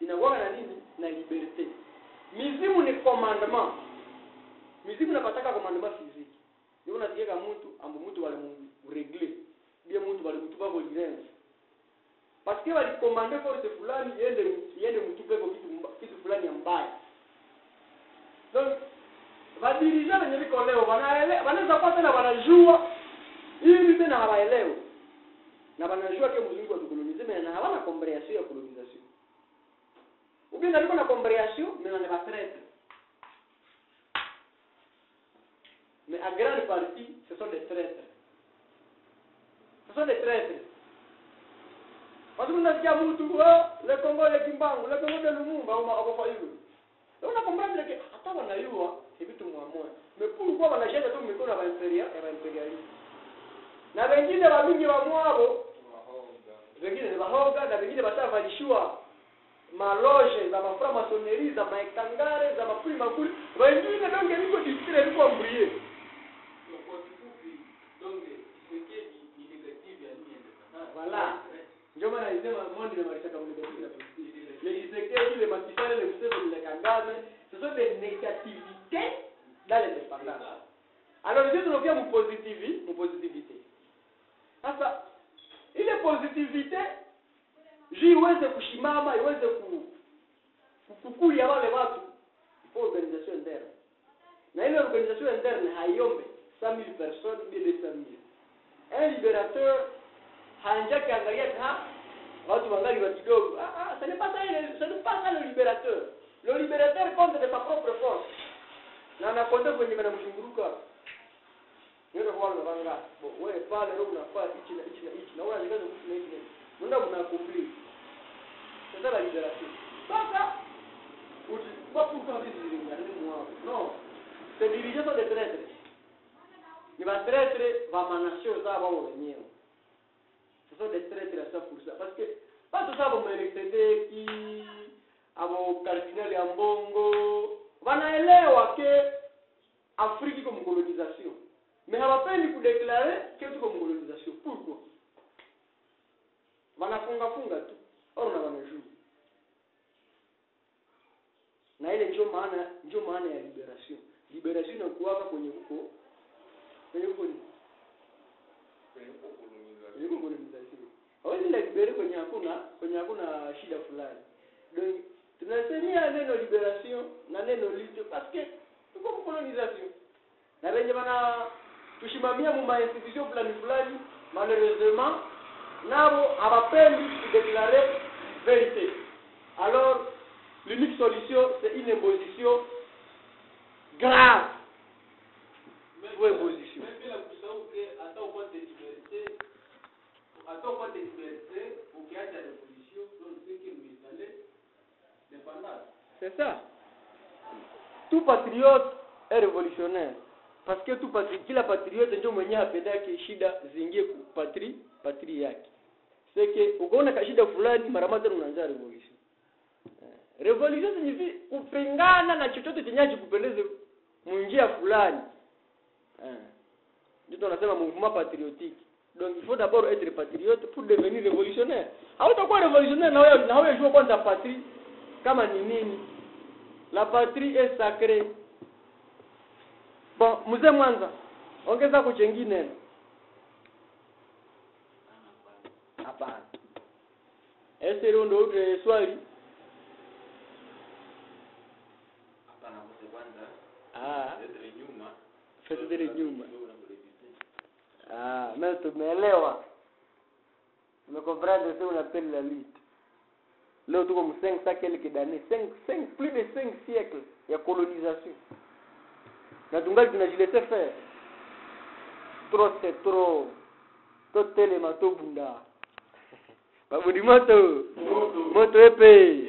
S1: Inakuwa na nini? Na liberté. Mizimu ni commandement. Mizimu napataka commandement physique. Ndio unasikia mtu ambo mtu wale mregler. Bia mtu wale mtu bako lirenze. Parce que wali commander force fulani yende mtupe kwa kitu fulani mbaya. Donc badirigeant wenye liko leo wanaweza kwa tena wanajua hii tena hawaelewi. Na wanajua ke mzungu wa kolonization na hawana comprehension ya colonisation. Ubinga liko na comprehension mais on ne va traiter. Mais à grande partie ce sont des traîtres. Ce sont des traîtres. Parce que nasikia mtu le Congo le Kimbangu, le Congo de Lumumba au kwa hiyo. Ndio unakombrendre que hata wanayua vitu mwamoja. Mais pourquoi wanashaka tu mikono ya imperialist. Na wengine wa mingi wa mwao wengine ni bahoga na wengine batavalishwa maloge za mafra masonerie za maekangare za mapuli makuli. Wengine ndio niko district liko mbrie.
S3: Donc c'est qui négative ya nini?
S1: Voilà. Ndio maana inasema monde na maisha kama ndio. Les secteurs les matériels les systèmes de kangame, ce sont des négativités dans l'indépendance. Alors nous devons faire une positivité. Sasa ile positivité iweze kushimama, iweze kukulia wale watu pour organisation interne. Na ile organisation interne haiombe 100,000 personnes ou 200,000. Un libérateur hanja kiangalia watu wangali wa kidogo. Ce n'est pas ça le libérateur. Le libérateur compte de sa propre force. Na anakonda kwenye mnamshunguruka. Ndio kwa wale wanga. Wewe pale leo unafaa hichi na hichi na hichi. Na wewe unataka kuhusu hichi. Ndio mnakomplete. C'est la libération. Sasa pas pourquoi vous dites non. C'est dirigé sur des traîtres. Ni va traître va manasio za wao wenyewe. Ce sont des traîtres à 100%. Parce que, pas tout ça, vous m'électez qui, à vos cardinals et en bongo, wanaelewa que Afrique comme colonisation. Mais hawapendi kudeclarer que c'est comme colonisation. Pourquoi? Wanafunga tu. Au na wanajua. Na ile ndio maana ya liberation. Liberation inakuwa kwenye huko. Kwenye huko ni colonisation. Hawezi la libere kwenye hakuna shida fulani. Donc tunasemia neno liberation na neno lutte parce que tuko colonisation. Na wenye bana tushimamia mu institution fulani malheureusement nabo hawapendi kudeclarer vérité. Alors l'unique solution c'est une imposition grave. Une imposition.
S3: Attends, liberté, au cas de la révolution, donc ce qui nous installait, l'indépendance.
S1: C'est ça. Tout patriote est révolutionnaire. Parce que kila patriote ndio mwenyewe apendake shida zingie ku patrie yake. C'est que ukiona kashida fulani mara moja unaanza revolution. Revolution signifie kupingana na chochote chenye kupendeze njia fulani. Ndio tunasema mouvement patriotique. Donc il faut d'abord être patriote pour devenir révolutionnaire. Hautakuwa révolutionnaire na wewe jua kwanza patrie kama ni nini. La patrie est sacrée. Bon, mzee Mwanza, ongeza kuchengine. Hapana. Ese ndio ule swali.
S2: Hapana mzee kwanza.
S1: Fedele nyuma. Mais tumeelewa. Tumekomprendre ce qu'on appelle la lutte. Leo tuko mu 500 quelques d'années, plus de 5 siècles ya colonisation. Na tungali tunajilaisser faire. Trop. Totele matobunda. Babudi moto. Moto epe.